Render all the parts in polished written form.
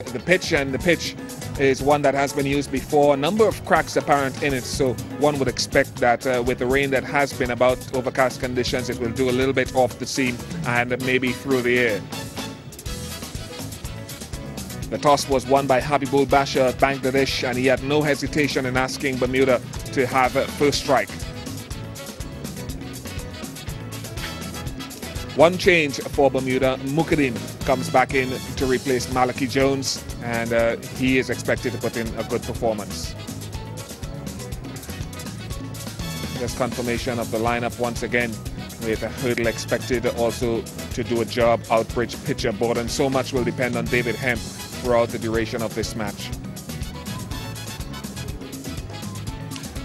the pitch, and the pitch is one that has been used before. A number of cracks apparent in it, so one would expect that with the rain that has been about, overcast conditions, it will do a little bit off the seam and maybe through the air. The toss was won by Habibul Basha of Bangladesh, and he had no hesitation in asking Bermuda to have first strike. One change for Bermuda. Mukhadin comes back in to replace Malaki Jones, and he is expected to put in a good performance. There's confirmation of the lineup once again, with Hurdle expected also to do a job. Outbridge, pitcher, Borden. So much will depend on David Hemp throughout the duration of this match.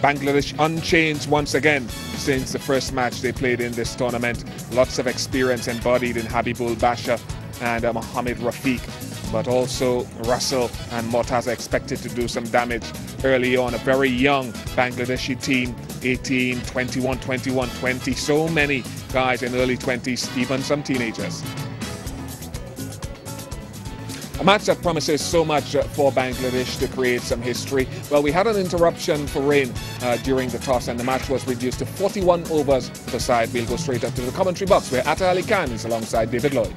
Bangladesh unchanged once again since the first match they played in this tournament. Lots of experience embodied in Habibul Basha and Mohamed Rafiq, but also Russell and Mortaza expected to do some damage early on. A very young Bangladeshi team, 18, 21, 21, 20. So many guys in early 20s, even some teenagers. A match that promises so much for Bangladesh to create some history. Well, we had an interruption for rain during the toss, and the match was reduced to 41 overs per side. We'll go straight up to the commentary box where Atta Ali Khan is alongside David Lloyd.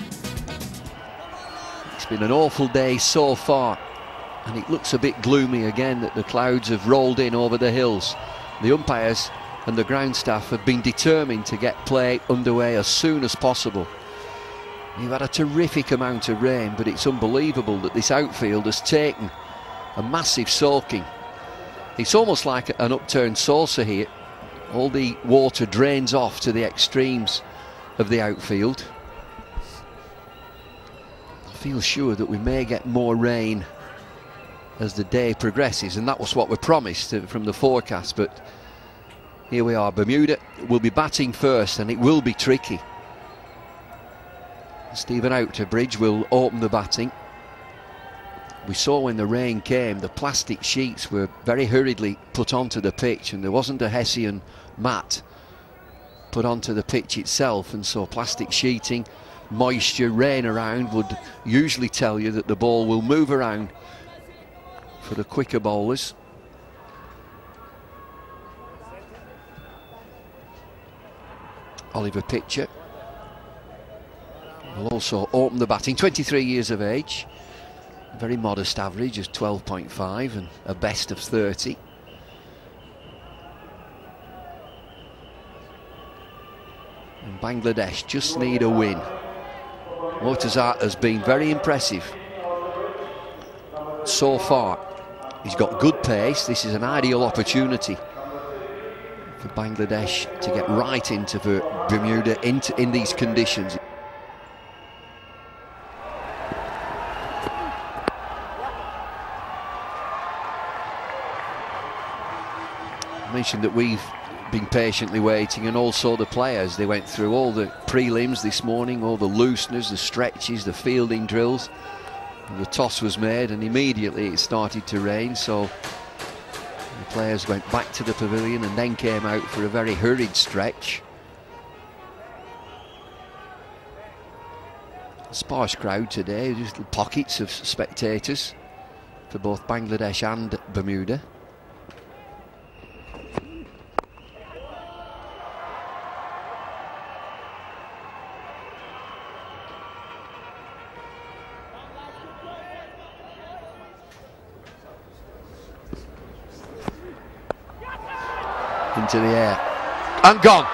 It's been an awful day so far, and it looks a bit gloomy again that the clouds have rolled in over the hills. The umpires and the ground staff have been determined to get play underway as soon as possible. You've had a terrific amount of rain, but it's unbelievable that this outfield has taken a massive soaking. It's almost like an upturned saucer here. All the water drains off to the extremes of the outfield. I feel sure that we may get more rain as the day progresses, and that was what we promised from the forecast, but here we are. Bermuda will be batting first, and it will be tricky. Stephen Outerbridge will open the batting. We saw when the rain came, the plastic sheets were very hurriedly put onto the pitch, and there wasn't a Hessian mat put onto the pitch itself, and so plastic sheeting, moisture, rain around would usually tell you that the ball will move around for the quicker bowlers. Oliver Pitcher will also open the batting, 23 years of age, very modest average of 12.5 and a best of 30. And Bangladesh just need a win. Mortaza has been very impressive so far. He's got good pace. This is an ideal opportunity for Bangladesh to get right into Bermuda in these conditions. I mentioned that we've been patiently waiting, and also the players. They went through all the prelims this morning, all the looseners, the stretches, the fielding drills. And the toss was made, and immediately it started to rain, so the players went back to the pavilion and then came out for a very hurried stretch. A sparse crowd today, just little pockets of spectators for both Bangladesh and Bermuda. Into the air and gone.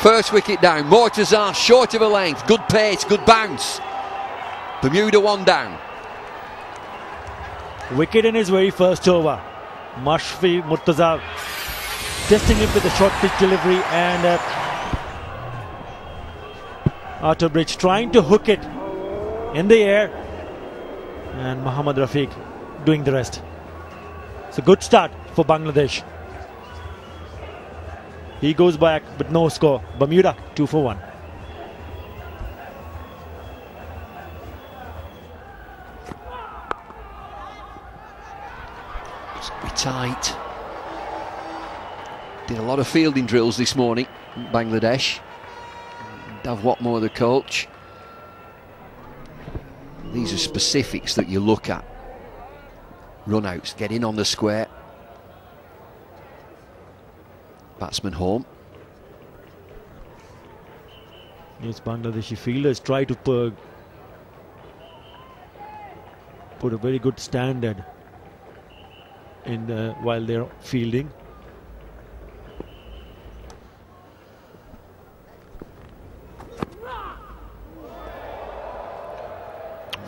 First wicket down. Mortaza short of a length. Good pace, good bounce. Bermuda one down. Wicket in his very first over. Mashfi Mortaza testing it with a short pitch delivery, and Outerbridge trying to hook it in the air, and Mohamed Rafiq doing the rest. It's a good start for Bangladesh. He goes back with no score. Bermuda 2 for 1. It's going to be tight. Did a lot of fielding drills this morning, Bangladesh. Dav Watmore, the coach. These are specifics that you look at. Run-outs, get in on the square. Batsman home. Yes, Bangladeshi fielders try to put a very good standard in while they're fielding.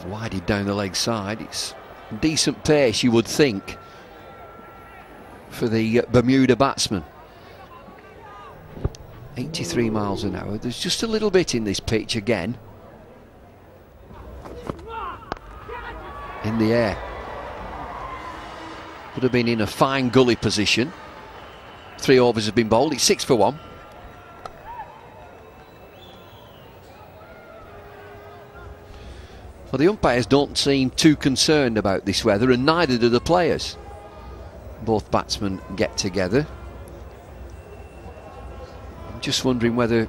Wided down the leg side. It's decent pace, you would think, for the Bermuda batsman. 83 miles an hour. There's just a little bit in this pitch again. In the air. Would have been in a fine gully position. 3 overs have been bowled. It's 6 for 1. Well, the umpires don't seem too concerned about this weather, and neither do the players. Both batsmen get together. I'm just wondering whether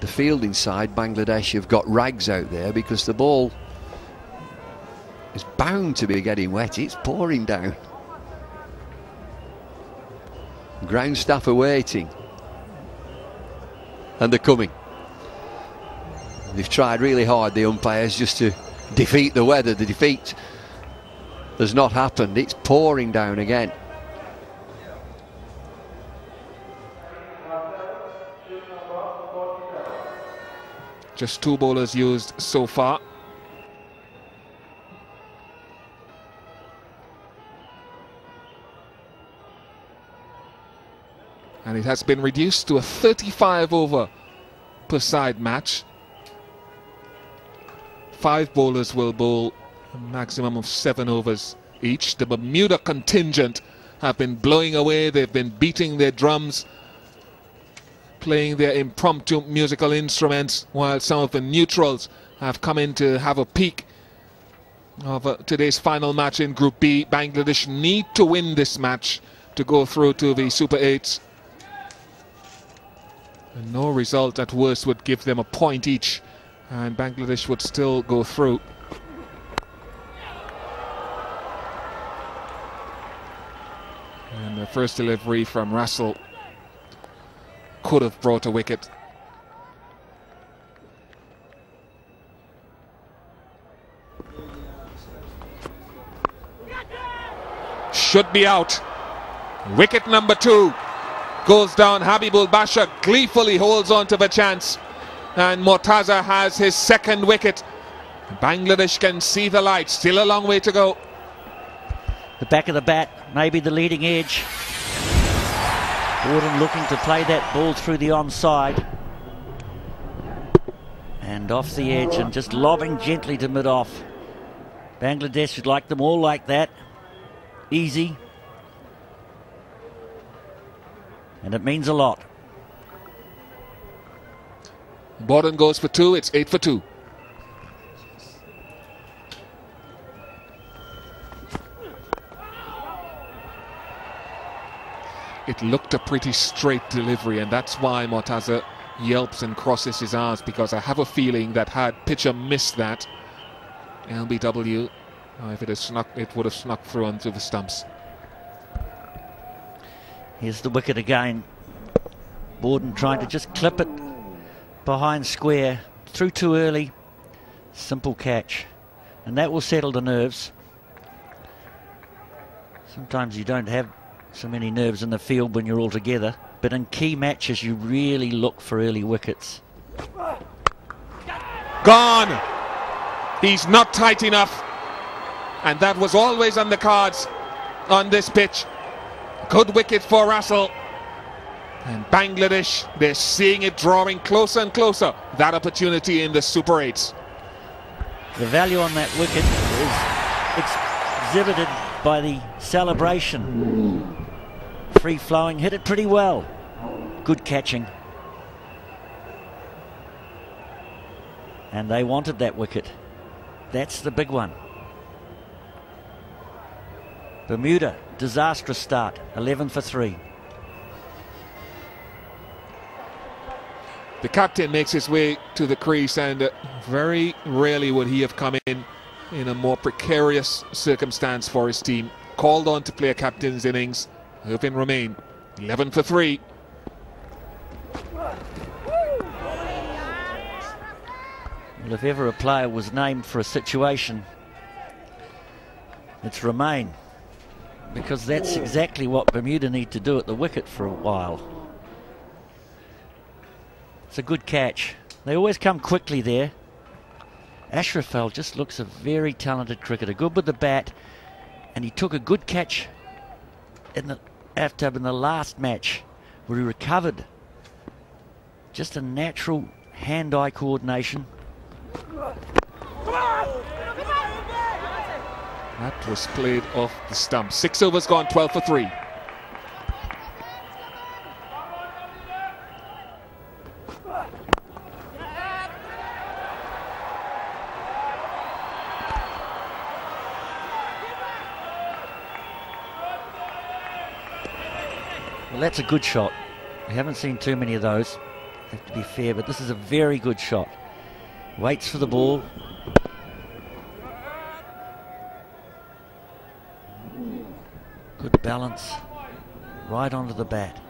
the fielding side, Bangladesh, have got rags out there, because the ball is bound to be getting wet. It's pouring down. Ground staff are waiting. And they're coming. They've tried really hard, the umpires, just to defeat the weather. The defeat has not happened. It's pouring down again. Just 2 bowlers used so far. And it has been reduced to a 35 over per side match. 5 bowlers will bowl a maximum of 7 overs each. The Bermuda contingent have been blowing away. They've been beating their drums, playing their impromptu musical instruments, while some of the neutrals have come in to have a peek of today's final match in Group B. Bangladesh need to win this match to go through to the Super 8s. And no result at worst would give them a point each, and Bangladesh would still go through. And the first delivery from Russell could have brought a wicket. Should be out. Wicket number 2 goes down. Habibul Basha gleefully holds on to the chance, and Mortaza has his 2nd wicket. Bangladesh can see the light. Still a long way to go. The back of the bat, maybe the leading edge. Borden looking to play that ball through the onside. And off the edge and just lobbing gently to mid-off. Bangladesh would like them all like that. Easy. And it means a lot. Borden goes for 2. It's 8 for 2. It looked a pretty straight delivery, and that's why Mortaza yelps and crosses his arms, because I have a feeling that had pitcher missed that, LBW, if it had snuck, it would have snuck through onto the stumps. Here's the wicket again. Borden trying to just clip it behind square. Through too early. Simple catch. And that will settle the nerves. Sometimes you don't have so many nerves in the field when you're all together, but in key matches you really look for early wickets. Gone! He's not tight enough, and that was always on the cards on this pitch. Good wicket for Russell, and Bangladesh, they're seeing it drawing closer and closer, that opportunity in the Super 8s. The value on that wicket is exhibited by the celebration. Free flowing, hit it pretty well. Good catching. And they wanted that wicket. That's the big one. Bermuda, disastrous start, 11 for 3. The captain makes his way to the crease, and very rarely would he have come in a more precarious circumstance for his team. Called on to play a captain's innings. Irvin Romain, 11 for 3. Well, if ever a player was named for a situation, it's Romain, because that's exactly what Bermuda need to do at the wicket for a while. It's a good catch. They always come quickly there. Ashrafal just looks a very talented cricketer, good with the bat, and he took a good catch in the Aftab in the last match where he recovered. Just a natural hand-eye coordination. That was played off the stump. 6 overs gone, 12 for 3. Well, that's a good shot. We haven't seen too many of those, have to be fair, but this is a very good shot. Waits for the ball. Good balance. Right onto the bat.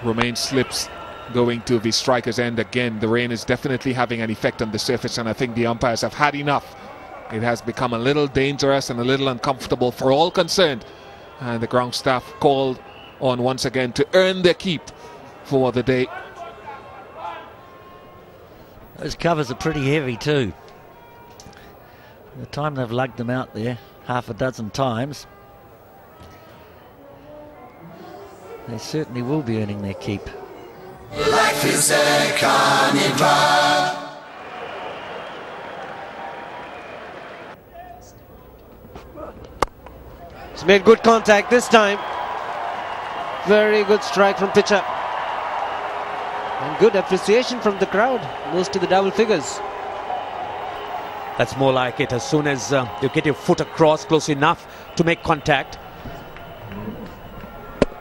Romain slips, going to the striker's end again. The rain is definitely having an effect on the surface, and I think the umpires have had enough. It has become a little dangerous and a little uncomfortable for all concerned, and the ground staff called on once again to earn their keep for the day. Those covers are pretty heavy too. The time they've lugged them out there half a dozen times, they certainly will be earning their keep. Life is a carnival. He's made good contact this time. Very good strike from pitcher. And good appreciation from the crowd. Goes to the double figures. That's more like it. As soon as you get your foot across close enough to make contact,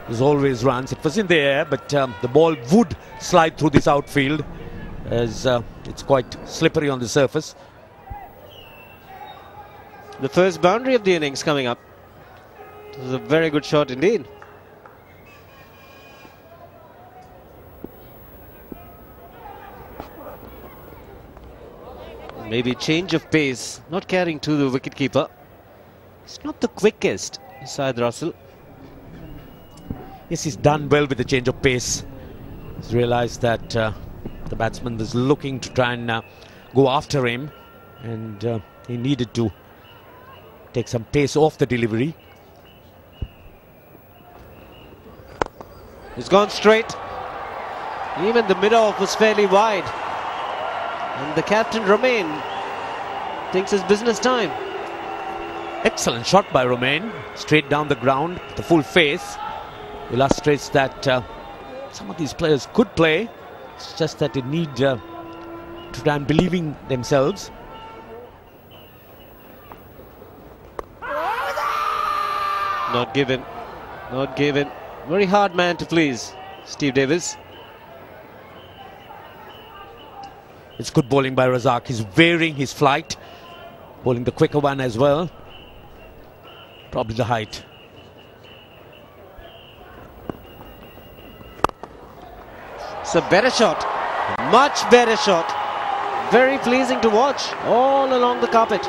there's always runs. It was in the air, but the ball would slide through this outfield as it's quite slippery on the surface. The first boundary of the innings coming up. This is a very good shot indeed. Maybe change of pace, not carrying to the wicketkeeper. It's not the quickest, Syed Russell. Yes, he's done well with the change of pace. He's realized that the batsman was looking to try and go after him, and he needed to take some pace off the delivery. He's gone straight. Even the mid-off was fairly wide. And the captain, Romain, thinks it's business time. Excellent shot by Romain. Straight down the ground, the full face. Illustrates that some of these players could play. It's just that they need to try and believe in themselves. Not given. Not given. Very hard man to please, Steve Davis. It's good bowling by Razak. He's varying his flight. Bowling the quicker one as well. Probably the height. It's a better shot. Much better shot. Very pleasing to watch all along the carpet.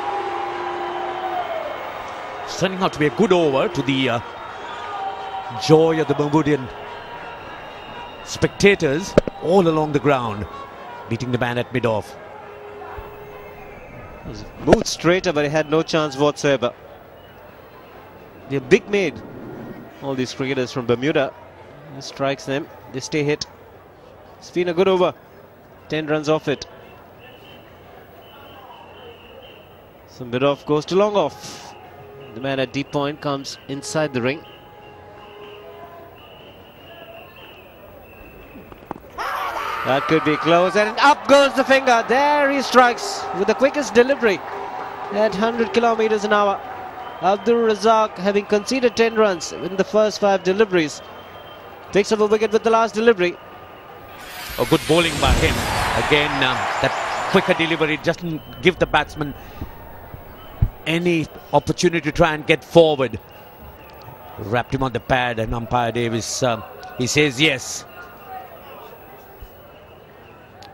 It's turning out to be a good over to the joy of the Bermudian spectators all along the ground, beating the man at mid-off. Moved straighter, but he had no chance whatsoever. They're big made, all these cricketers from Bermuda. He strikes them, they stay hit. It's been a good over. 10 runs off it. So mid-off goes to long off. The man at deep point comes inside the ring. That could be close, and up goes the finger. There he strikes with the quickest delivery. at 100 kilometers an hour. Abdul Razak, having conceded 10 runs in the first 5 deliveries, takes up a wicket with the last delivery. A good bowling by him. Again, that quicker delivery doesn't give the batsman any opportunity to try and get forward. Wrapped him on the pad, and umpire Davis, he says yes.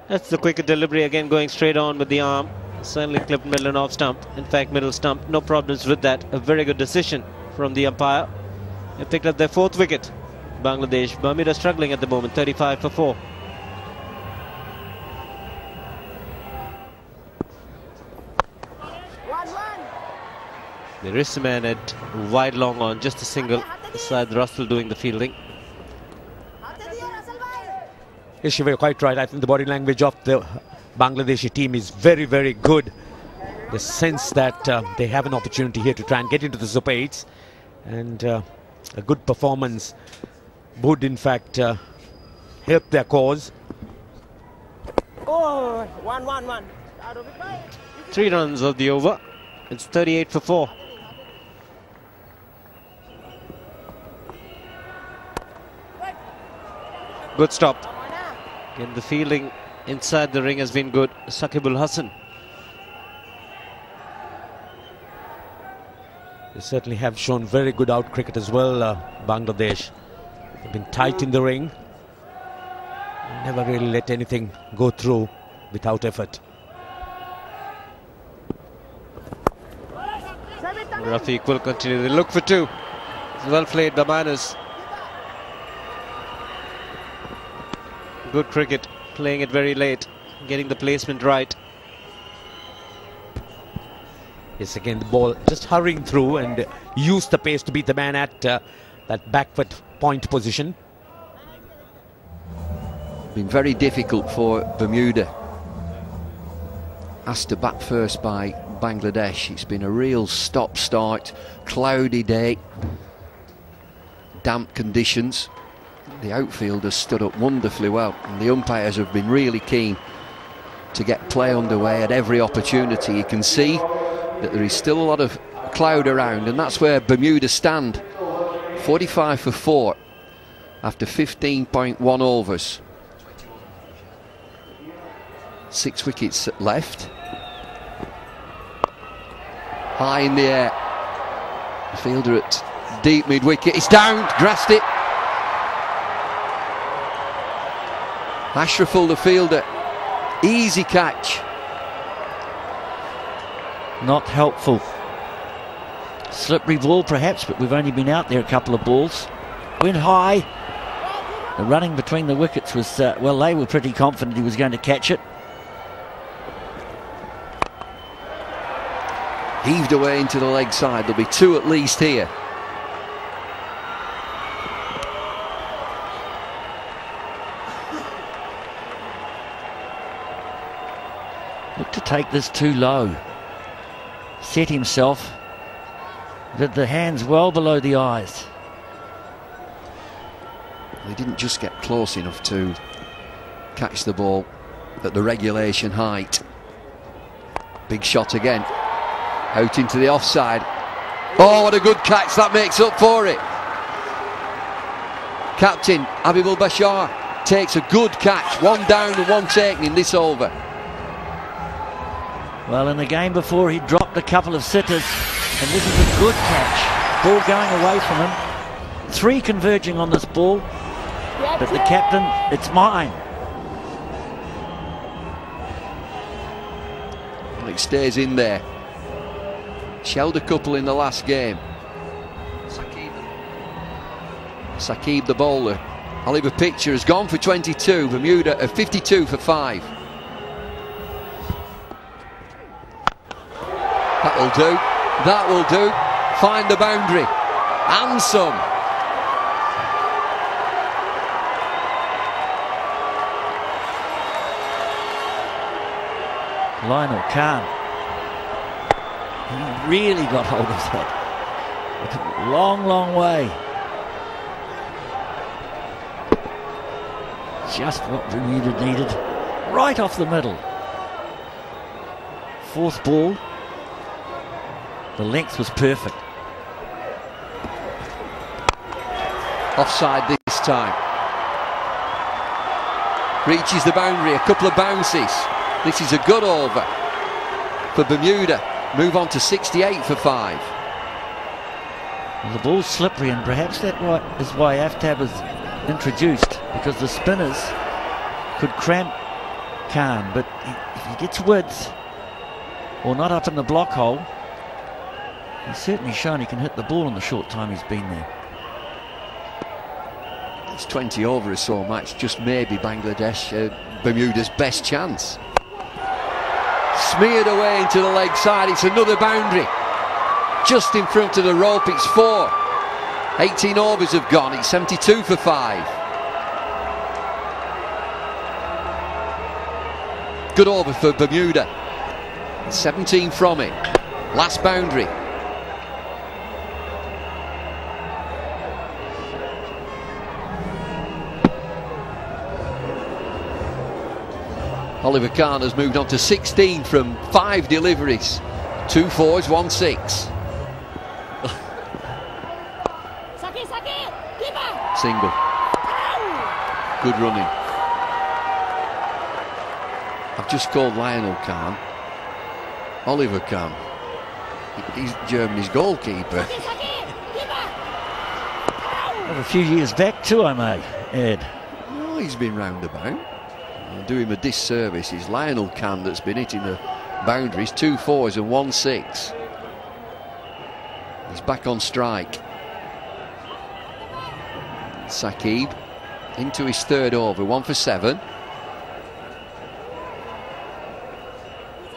That's the quicker delivery, again going straight on with the arm. Certainly clipped middle and off stump. In fact, middle stump, no problems with that. A very good decision from the umpire. They picked up their 4th wicket. Bangladesh, Bermuda struggling at the moment, 35 for 4. There is a man at wide long on, just a single. Syed Russell doing the fielding. Yes, you were quite right. I think the body language of the Bangladeshi team is very, very good. The sense that they have an opportunity here to try and get into the Super 8s, and a good performance would in fact help their cause. Oh, 1-1-1. 3 runs of the over. It's 38 for 4. Good stop. Again, the fielding inside the ring has been good. Saqib Al Hasan. They certainly have shown very good out cricket as well, Bangladesh. They've been tight in the ring. Never really let anything go through without effort. Rafiq will continue. They look for 2. It's well played by Manus. Good cricket, playing it very late, getting the placement right. Yes, again the ball just hurrying through and use the pace to beat the man at that backward point position. Been very difficult for Bermuda. Asked to bat first by Bangladesh. It's been a real stop-start, cloudy day, damp conditions. The outfielders stood up wonderfully well, and the umpires have been really keen to get play underway at every opportunity. You can see that there is still a lot of cloud around, and that's where Bermuda stand. 45 for 4 after 15.1 overs. 6 wickets left. High in the air. The fielder at deep mid-wicket. It's down, grasped it. Ashraful, the fielder, easy catch. Not helpful. Slippery ball perhaps, but we've only been out there a couple of balls. Went high. The running between the wickets was, well, they were pretty confident he was going to catch it. Heaved away into the leg side. There'll be 2 at least here. Looked to take this too low. Set himself with the hands well below the eyes. They didn't just get close enough to catch the ball at the regulation height. Big shot again. Out into the offside. Oh, what a good catch. That makes up for it. Captain Habib Bashar takes a good catch. 1 down and 1 taken in this over. Well, in the game before, he dropped a couple of sitters, and this is a good catch. Ball going away from him. 3 converging on this ball, but the captain, it's mine. Well, it stays in there. Shelled a couple in the last game. Saqib, the bowler. Oliver Picture has gone for 22. Bermuda are 52 for 5. That'll do. That will do. Find the boundary. And some. Lionel Khan. He really got hold of that. Long, long way. Just what Bermuda needed. Right off the middle. 4th ball. The length was perfect. Offside this time. Reaches the boundary, a couple of bounces. This is a good over for Bermuda. Move on to 68 for 5. Well, the ball's slippery, and perhaps that is why Aftab was introduced, because the spinners could cramp Khan, but if he gets width or not up in the block hole, he's certainly shown he can hit the ball in the short time he's been there. It's 20 over or so match, just maybe Bangladesh, Bermuda's best chance. Smeared away into the leg side, it's another boundary. Just in front of the rope, it's 4. 18 overs have gone, it's 72 for 5. Good over for Bermuda. 17 from it. Last boundary. Oliver Kahn has moved on to 16 from 5 deliveries. 2 4s, 1 6. Single. Good running. I've just called Lionel Kahn Oliver Kahn. He's Germany's goalkeeper. Well, a few years back too, I may add. Oh, he's been roundabout. I'll do him a disservice. It's Lionel Kahn that's been hitting the boundaries. 2 4s and 1 6. He's back on strike. Saqib into his 3rd over, 1 for 7.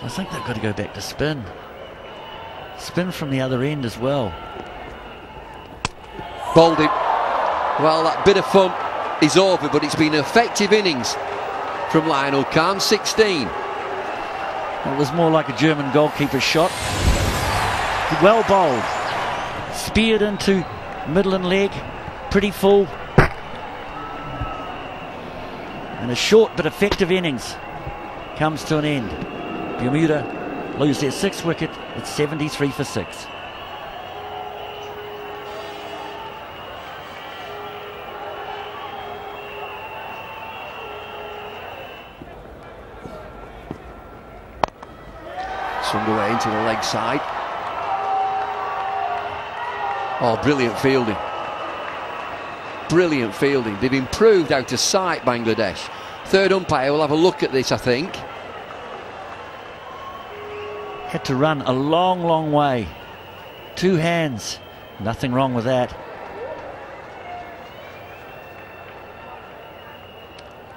I think they've got to go back to spin. Spin from the other end as well. Bowled it. Well, that bit of fun is over, but it's been an effective innings from Lionel Kahn. 16. It was more like a German goalkeeper shot. Well bowled. Speared into middle and leg. Pretty full. And a short but effective innings comes to an end. Bermuda lose their 6th wicket at 73 for 6. Swung away into the leg side. Oh, brilliant fielding. Brilliant fielding. They've improved out of sight, Bangladesh. 3rd umpire will have a look at this, I think. Had to run a long, long way. 2 hands. Nothing wrong with that.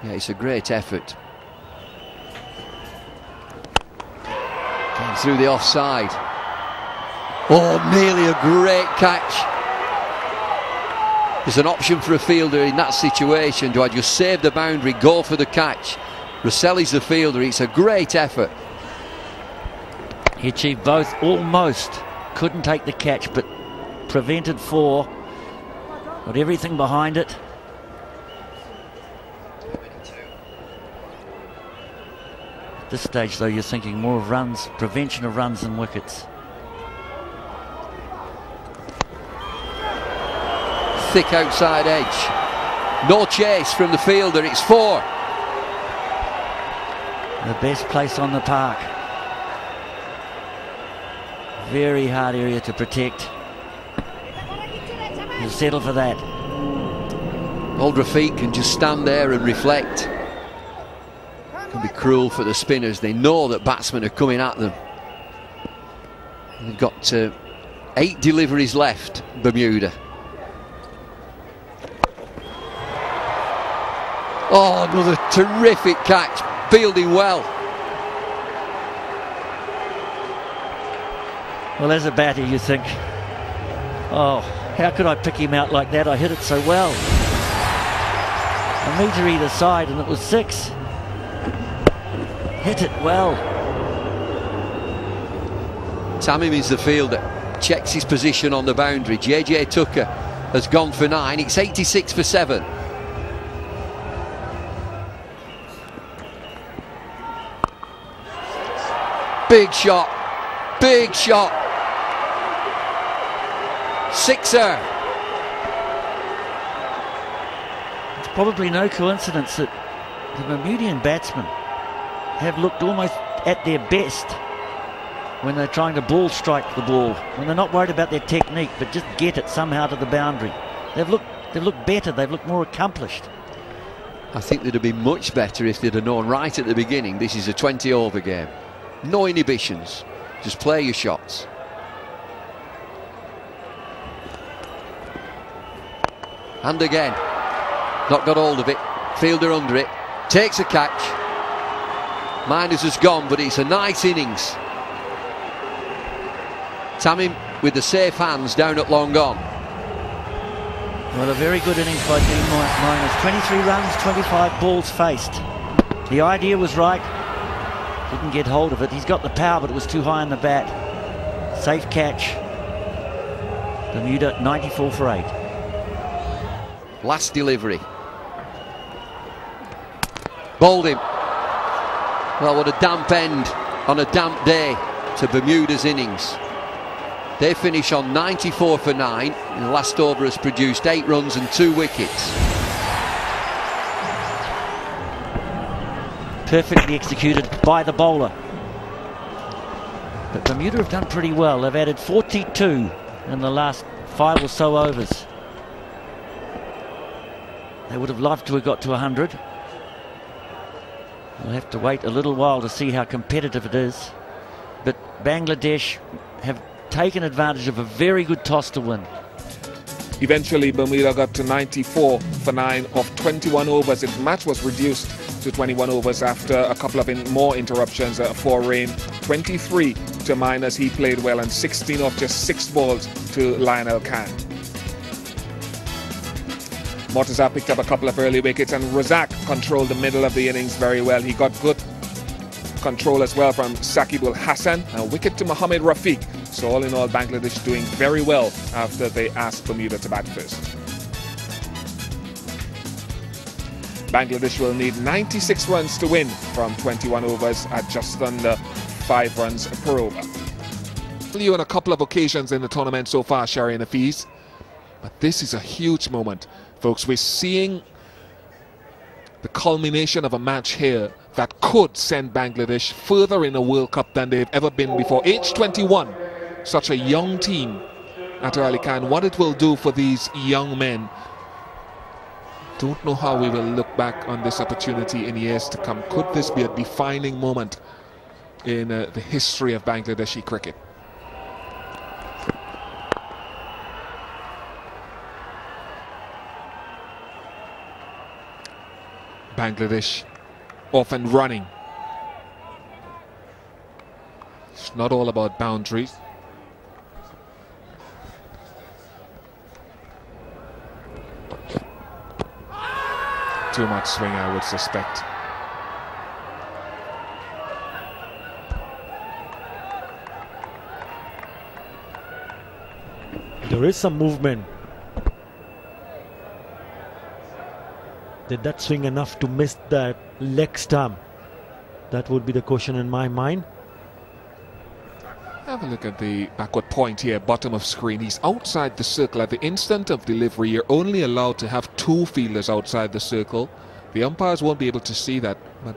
Yeah, it's a great effort. Came through the offside. Oh, nearly a great catch. There's an option for a fielder in that situation. Do I just save the boundary, go for the catch? Rosselli's the fielder. It's a great effort. He achieved both almost. Couldn't take the catch, but prevented 4. Got everything behind it. At this stage, though, you're thinking more of runs, prevention of runs than wickets. Thick outside edge. No chase from the fielder. It's 4. The best place on the park. Very hard area to protect. He'll settle for that. Old Rafiq can just stand there and reflect. Can be cruel for the spinners. They know that batsmen are coming at them. They've got 8 deliveries left, Bermuda. Oh, another terrific catch. Fielding well. Well, as a batter, you think, oh, how could I pick him out like that? I hit it so well. A metre either side, and it was 6. Hit it well. Tamim is the fielder. Checks his position on the boundary. JJ Tucker has gone for 9. It's 86 for 7. Big shot. Big shot. Sixer. It's probably no coincidence that the Bermudian batsmen have looked almost at their best when they're trying to ball strike the ball, when they're not worried about their technique but just get it somehow to the boundary. They've looked better, they've looked more accomplished. I think they'd have been much better if they'd have known right at the beginning this is a 20 over game. No inhibitions, just play your shots. And again, not got hold of it, fielder under it, takes a catch. Miners has gone, but it's a nice innings. Tamim with the safe hands down at long on. Well, a very good innings by Dean Miners. 23 runs, 25 balls faced. The idea was right. Didn't get hold of it. He's got the power, but it was too high on the bat. Safe catch. Bermuda 94 for 8. Last delivery. Bowled him. Well, what a damp end on a damp day to Bermuda's innings. They finish on 94 for 9. And the last over has produced 8 runs and 2 wickets. Perfectly executed by the bowler. But Bermuda have done pretty well. They've added 42 in the last 5 or so overs. They would have loved to have got to 100. We'll have to wait a little while to see how competitive it is. But Bangladesh have taken advantage of a very good toss to win. Eventually, Bermuda got to 94 for 9 of 21 overs. The match was reduced to 21 overs after a couple of more interruptions for rain. 23 to Miners, he played well, and 16 off just 6 balls to Lionel Khan. Mortaza picked up a couple of early wickets, and Razak controlled the middle of the innings very well. He got good control as well from Saqib-ul Hasan, and a wicket to Mohammad Rafiq. So all in all, Bangladesh doing very well after they asked Bermuda to bat first. Bangladesh will need 96 runs to win from 21 overs at just under 5 runs per over. You on a couple of occasions in the tournament so far, Shari and Hafiz, but this is a huge moment. Folks, we're seeing the culmination of a match here that could send Bangladesh further in a World Cup than they've ever been before. Age 21, such a young team at Ali Khan. What it will do for these young men. Don't know how we will look back on this opportunity in years to come. Could this be a defining moment in the history of Bangladeshi cricket? Bangladesh off and running. It's not all about boundaries. Too much swing, I would suspect. There is some movement. Did that swing enough to miss that leg stump? That would be the question in my mind. Have a look at the backward point here, bottom of screen. He's outside the circle. At the instant of delivery, you're only allowed to have 2 fielders outside the circle. The umpires won't be able to see that, but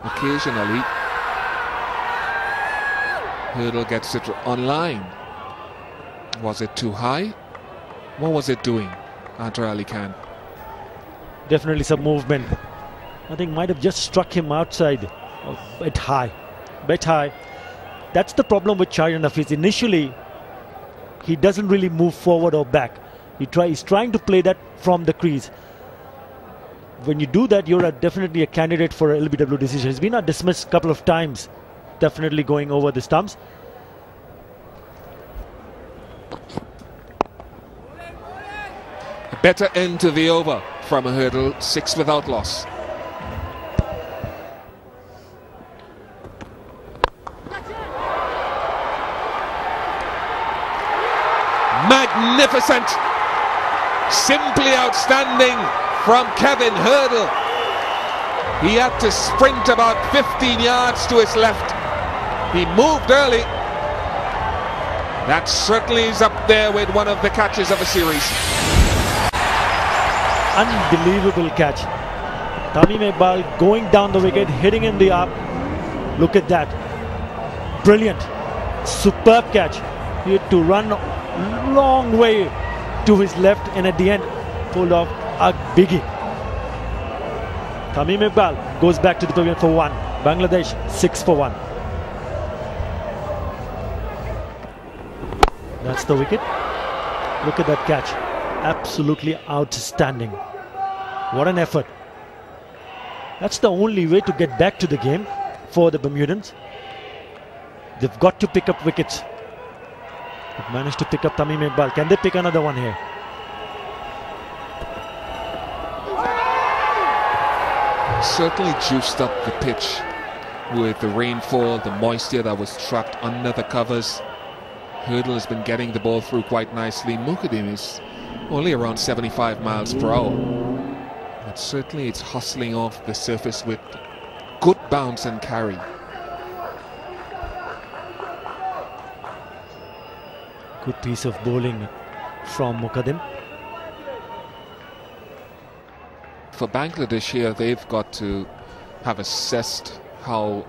occasionally Hurdle gets it on line. Was it too high? What was it doing, Andrew Ali Khan? Definitely some movement. I think might have just struck him outside a bit high. That's the problem with Shahriar Hafiz. Initially, he doesn't really move forward or back. He's trying to play that from the crease. When you do that, you're definitely a candidate for a LBW decision. He's been dismissed a couple of times, definitely going over the stumps. A better end to the over from a Hurdle, 6 without loss. Magnificent, simply outstanding from Kevin Hurdle. He had to sprint about 15 yards to his left. He moved early. That certainly is up there with one of the catches of the series. Unbelievable catch. Tamim Iqbal going down the wicket, hitting in the up. Look at that. Brilliant. Superb catch. He had to run a long way to his left and at the end pulled off a biggie. Tamim Iqbal goes back to the pavilion for 1. Bangladesh 6 for 1. That's the wicket. Look at that catch. Absolutely outstanding. What an effort. That's the only way to get back to the game for the Bermudans. They've got to pick up wickets. They've managed to pick up Tamim Iqbal. Can they pick another one here? Certainly juiced up the pitch with the rainfall, the moisture that was trapped under the covers. Hurdle has been getting the ball through quite nicely. Mukhadin is only around 75 miles per hour. But certainly it's hustling off the surface with good bounce and carry. Good piece of bowling from Mukhadin. For Bangladesh here, they've got to have assessed how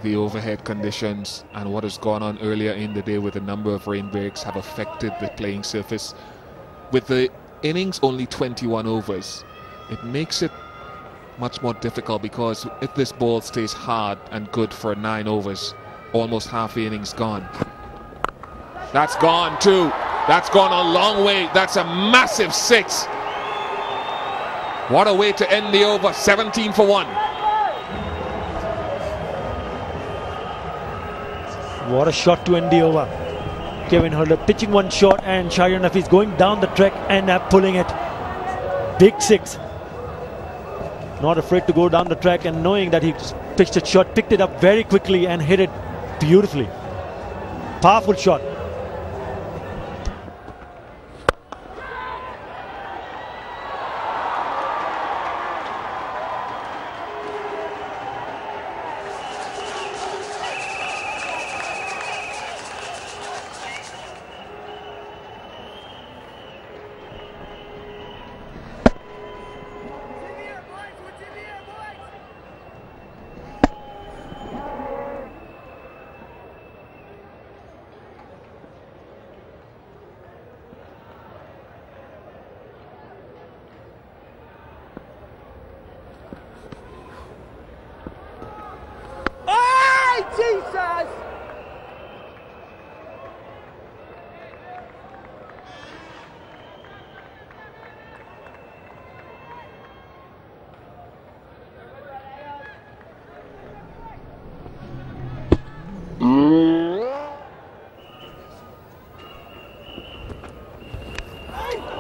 the overhead conditions and what has gone on earlier in the day with a number of rain breaks have affected the playing surface. With the innings only 21 overs, it makes it much more difficult, because if this ball stays hard and good for 9 overs, almost half the innings gone. That's gone too. That's gone a long way. That's a massive 6. What a way to end the over. 17 for 1. What a shot to end the over. Kevin Hurler pitching one shot and Shahriar Nafees going down the track and pulling it. Big 6. Not afraid to go down the track and knowing that he pitched a shot, picked it up very quickly and hit it beautifully. Powerful shot.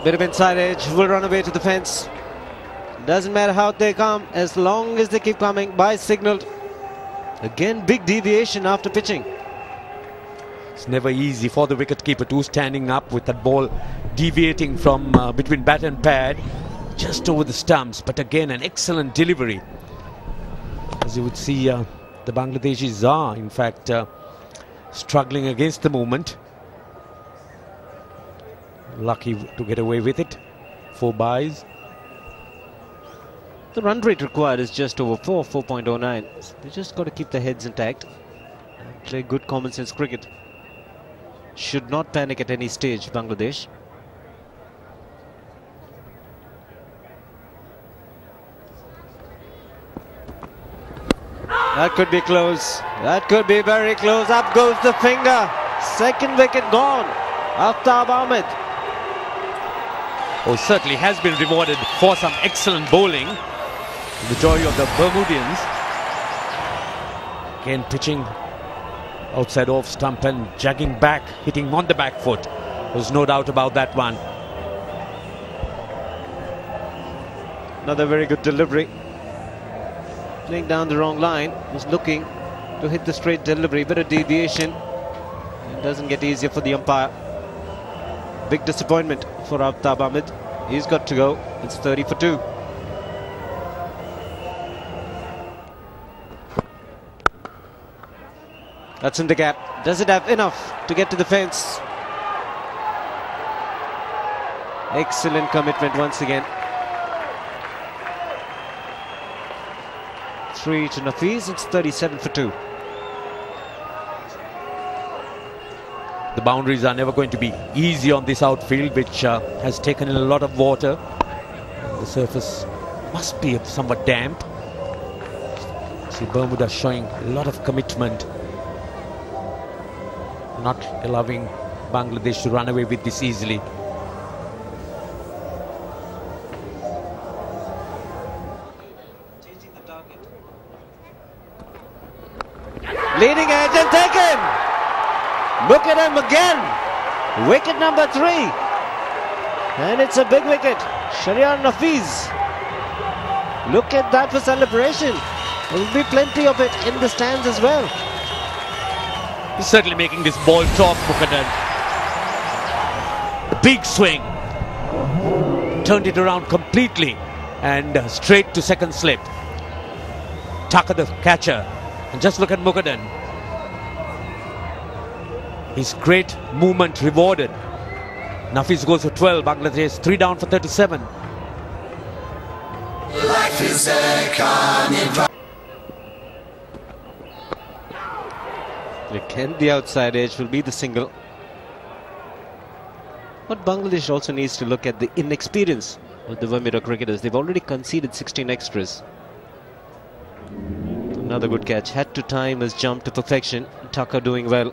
Bit of inside edge, will run away to the fence. Doesn't matter how they come, as long as they keep coming. By signaled. Again, big deviation after pitching. It's never easy for the wicketkeeper to standing up with that ball deviating from between bat and pad, just over the stumps. But again, an excellent delivery. As you would see, the Bangladeshis are, in fact, struggling against the movement. Lucky to get away with it. 4 byes. The run rate required is just over 4.09. So they just got to keep their heads intact and play good common sense cricket. Should not panic at any stage, Bangladesh. That could be close. That could be very close. Up goes the finger. Second wicket gone. Aftab Ahmed. Oh, certainly has been rewarded for some excellent bowling. The joy of the Bermudians. Again pitching outside off stump and jagging back, hitting on the back foot. There's no doubt about that one. Another very good delivery. Playing down the wrong line. Was looking to hit the straight delivery. Bit of deviation. It doesn't get easier for the umpire. Big disappointment for Aftab Ahmed. He's got to go. It's 30 for 2. That's in the gap. Does it have enough to get to the fence? Excellent commitment once again. 3 to Nafees, it's 37 for 2. The boundaries are never going to be easy on this outfield, which has taken in a lot of water. The surface must be somewhat damp. See Bermuda showing a lot of commitment, not allowing Bangladesh to run away with this easily. Leading edge and taken! Look at him again! Wicket number 3. And it's a big wicket. Shahriar Nafees. Look at that for celebration. There will be plenty of it in the stands as well. He's certainly making this ball talk, Mukherjee. Big swing. Turned it around completely and straight to second slip. Tucker the catcher. And just look at Mukherjee. His great movement rewarded. Nafees goes for 12. Bangladesh 3 down for 37. Life is a carnival. Again, the outside edge will be the single. But Bangladesh also needs to look at the inexperience of the Bermuda cricketers. They've already conceded 16 extras. Another good catch. Had to time his jump to perfection. Tucker doing well.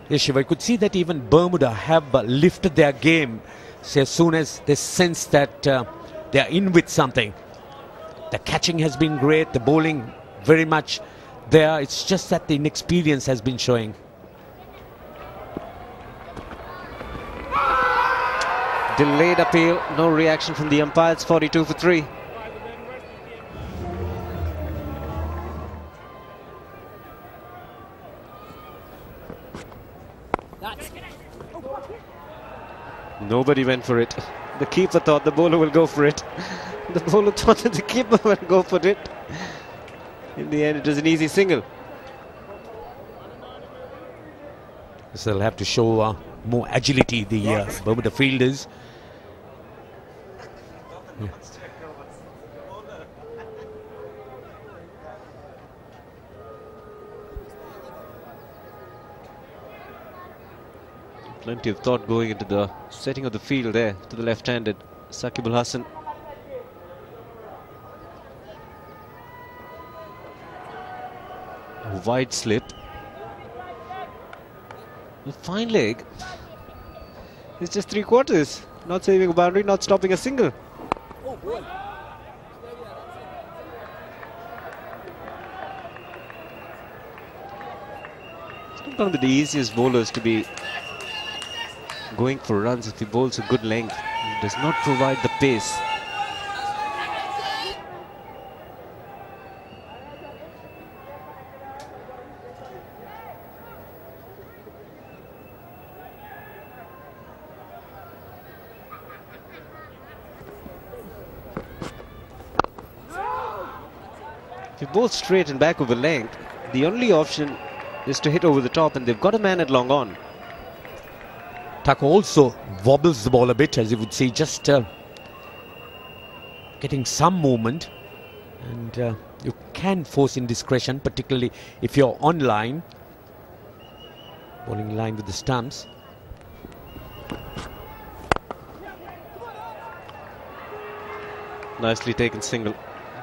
Yes, Shiva, I could see that even Bermuda have lifted their game. So as soon as they sense that they are in with something. The catching has been great. The bowling very much there. It's just that the inexperience has been showing. Delayed appeal. No reaction from the umpires. 42 for 3. Nobody went for it. The keeper thought the bowler will go for it. The bowler thought that the keeper will go for it. In the end, it was an easy single. So they'll have to show more agility, the Bermuda fielders. Yeah. Plenty of thought going into the setting of the field there to the left-handed Saqib Al Hasan. A wide slip. A fine leg. It's just 3/4. Not saving a boundary, not stopping a single. It's not one of the easiest bowlers to be going for runs if he bowls a good length. He does not provide the pace. If he bowls straight and back over length, the only option is to hit over the top, and they've got a man at long on. Tucker also wobbles the ball a bit, as you would see, just getting some movement, and you can force indiscretion, particularly if you're on line, bowling in line with the stumps. Nicely taken single.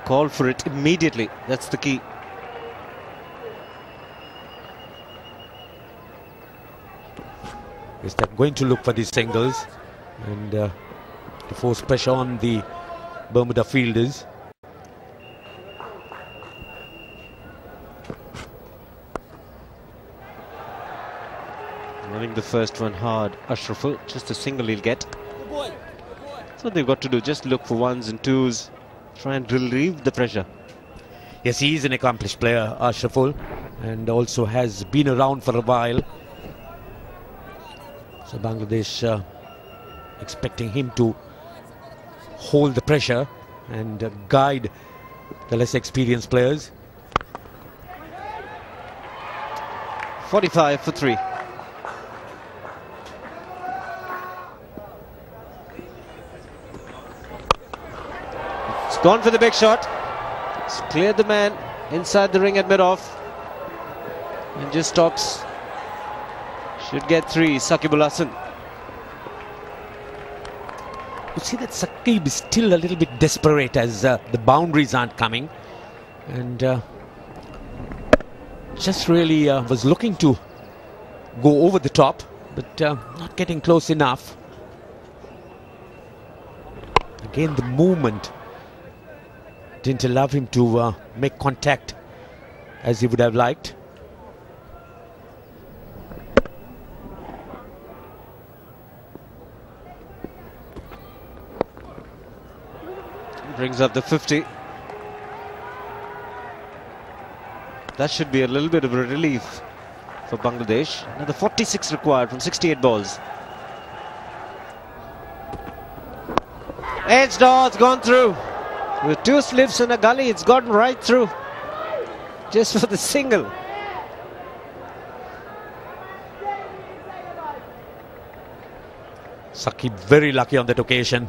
Call for it immediately. That's the key. Is that going to look for these singles and to force pressure on the Bermuda fielders. Running the first one hard. Ashraful, just a single he'll get. That's what they've got to do. Just look for ones and twos. Try and relieve the pressure. Yes, he is an accomplished player, Ashraful, and also has been around for a while. So Bangladesh expecting him to hold the pressure and guide the less experienced players. 45 for 3. It's gone for the big shot. It's cleared the man inside the ring at mid-off. And just stops. Should get 3, Saqib Al Hasan. You see that Saqib is still a little bit desperate as the boundaries aren't coming. And just really was looking to go over the top, but not getting close enough. Again, the movement didn't allow him to make contact as he would have liked. Brings up the 50. That should be a little bit of a relief for Bangladesh. Another 46 required from 68 balls. Edged on, it's gone through. With 2 slips and a gully, it's gotten right through. Just for the single. Saqib very lucky on that occasion.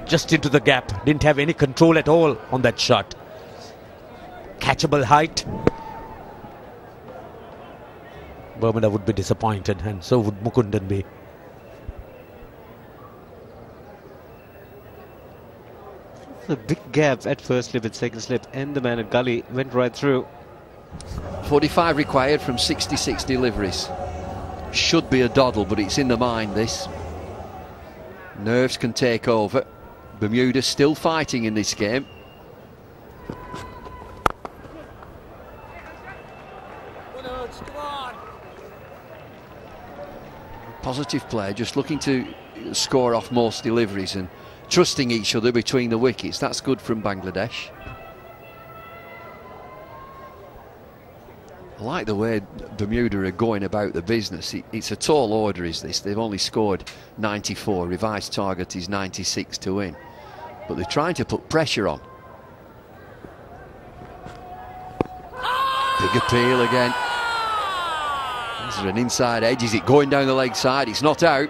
Just into the gap. Didn't have any control at all on that shot. Catchable height. Bermuda would be disappointed, and so would Mukundan be. A big gap at first slip and second slip, and the man at gully went right through. 45 required from 66 deliveries. Should be a doddle, but it's in the mind, this. Nerves can take over. Bermuda still fighting in this game. Positive player, just looking to score off most deliveries and trusting each other between the wickets. That's good from Bangladesh. I like the way Bermuda are going about the business. It's a tall order, is this? They've only scored 94. Revised target is 96 to win. But they're trying to put pressure on. Big appeal again. Is there an inside edge? Is it going down the leg side? It's not out.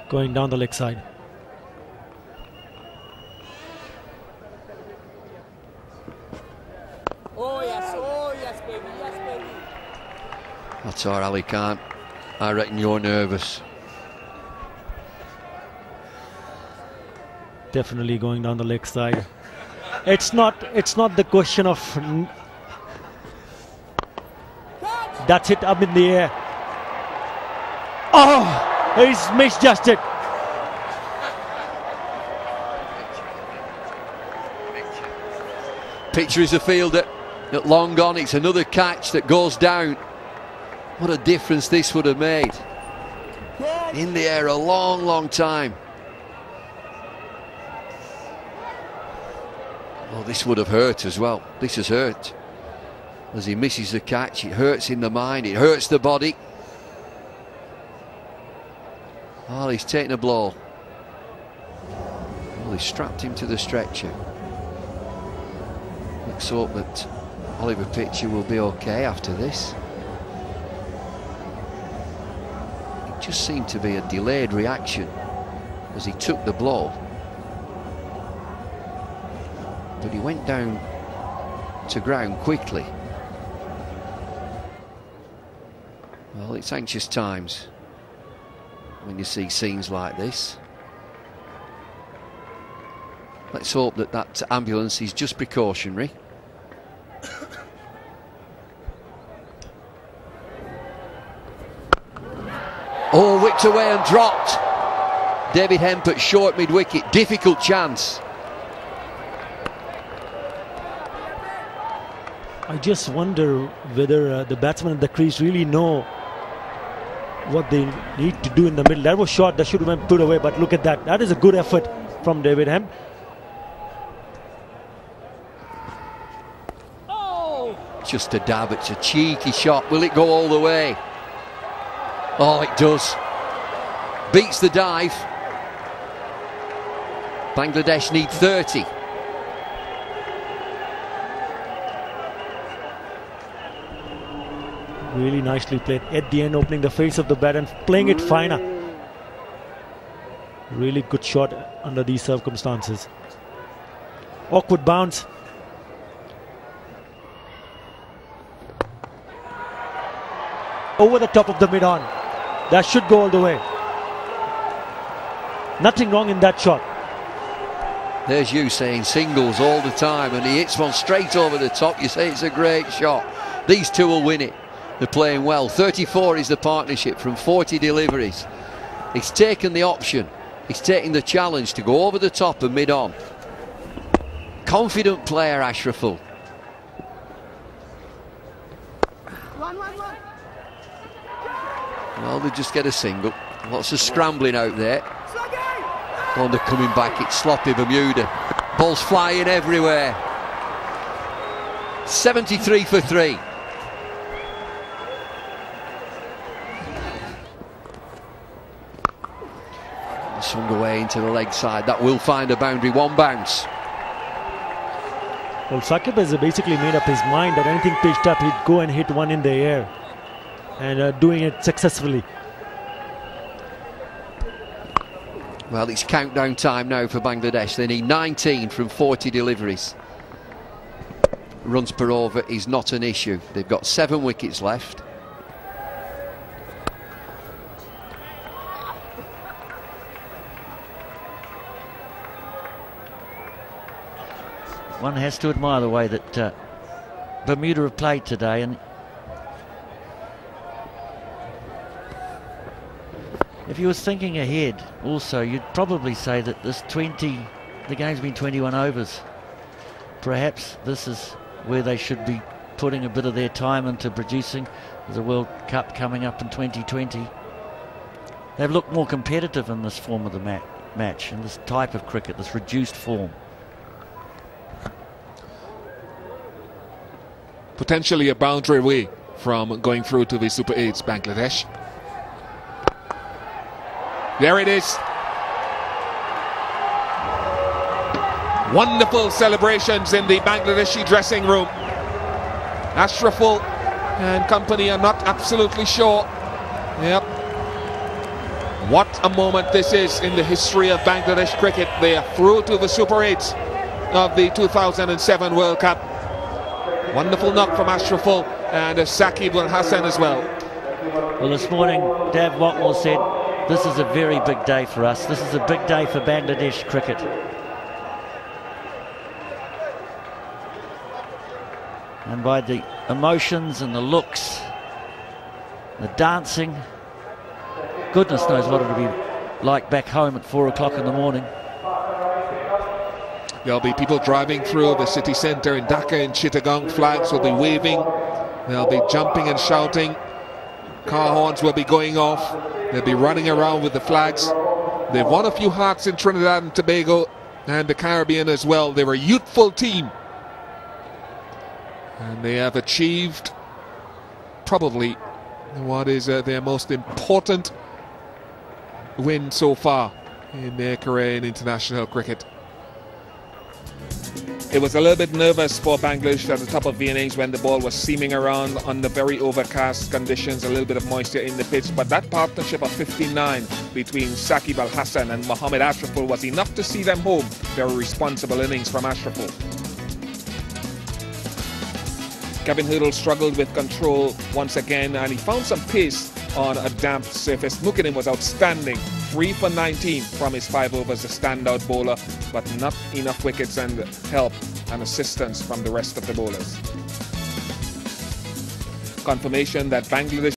Going down the leg side. Oh yes, baby, yes, baby. That's all, Ali Khan. I reckon you're nervous. Definitely going down the leg side. It's not the question of. That's it, up in the air. Oh, he's misjudged it. Picture is a fielder at long on. It's another catch that goes down. What a difference this would have made. In the air a long time. Oh, this would have hurt as well. This has hurt. As he misses the catch, it hurts in the mind, it hurts the body. Oh, he's taken a blow. Well, he strapped him to the stretcher. Let's hope that Oliver Pitcher will be okay after this. It just seemed to be a delayed reaction as he took the blow. But he went down to ground quickly. Well, it's anxious times when you see scenes like this. Let's hope that that ambulance is just precautionary. Oh, whipped away and dropped. David Hemp at short mid-wicket. Difficult chance. I just wonder whether the batsmen at the crease really know what they need to do in the middle. That was short, that should have been put away, but look at that. That is a good effort from David Hemp. Oh! Just a dab, it's a cheeky shot. Will it go all the way? Oh, it does. Beats the dive. Bangladesh need 30. Really nicely played at the end, opening the face of the bat and playing it finer. Really good shot under these circumstances. Awkward bounce. Over the top of the mid-on. That should go all the way. Nothing wrong in that shot. There's you saying singles all the time, and he hits one straight over the top. You say it's a great shot. These two will win it. They're playing well. 34 is the partnership from 40 deliveries. He's taken the option. He's taking the challenge to go over the top and mid-on. Confident player, Ashraful. Well, they just get a single. Lots of scrambling out there. Oh, they're coming back. It's sloppy Bermuda. Balls flying everywhere. 73 for 3. Swung away into the leg side. That will find a boundary. One bounce. Well, Saqib has basically made up his mind that anything pitched up, he'd go and hit one in the air. And doing it successfully. Well, it's countdown time now for Bangladesh. They need 19 from 40 deliveries. Runs per over is not an issue. They've got 7 wickets left. One has to admire the way that Bermuda have played today, and if you was thinking ahead also, you'd probably say that the game's been 21 overs. Perhaps this is where they should be putting a bit of their time into producing. There's a World Cup coming up in 2020. They've looked more competitive in this form of the match, in this type of cricket, this reduced form. Potentially a boundary away from going through to the Super 8s, Bangladesh. There it is. Wonderful celebrations in the Bangladeshi dressing room. Ashraful and company are not absolutely sure. Yep. What a moment this is in the history of Bangladesh cricket. They are through to the Super 8s of the 2007 World Cup. Wonderful knock from Ashraful and Saqib Al Hasan as well. Well, this morning Dav Watmore said, this is a very big day for us. This is a big day for Bangladesh cricket. And by the emotions and the looks, the dancing, goodness knows what it'll be like back home at 4 o'clock in the morning. There'll be people driving through the city centre in Dhaka and Chittagong. Flags will be waving. They'll be jumping and shouting. Car horns will be going off. They'll be running around with the flags. They've won a few hearts in Trinidad and Tobago and the Caribbean as well. They were a youthful team. And they have achieved probably what is their most important win so far in their career in international cricket. It was a little bit nervous for Bangladesh at the top of the innings when the ball was seaming around under very overcast conditions, a little bit of moisture in the pitch. But that partnership of 59 between Saqib Al Hasan and Mohammad Ashraful was enough to see them home. Very responsible innings from Ashraful. Kevin Hurdle struggled with control once again, and he found some pace on a damp surface. Mukiddin was outstanding, 3 for 19 from his 5 overs, a standout bowler, but not enough wickets and help and assistance from the rest of the bowlers. Confirmation that Bangladesh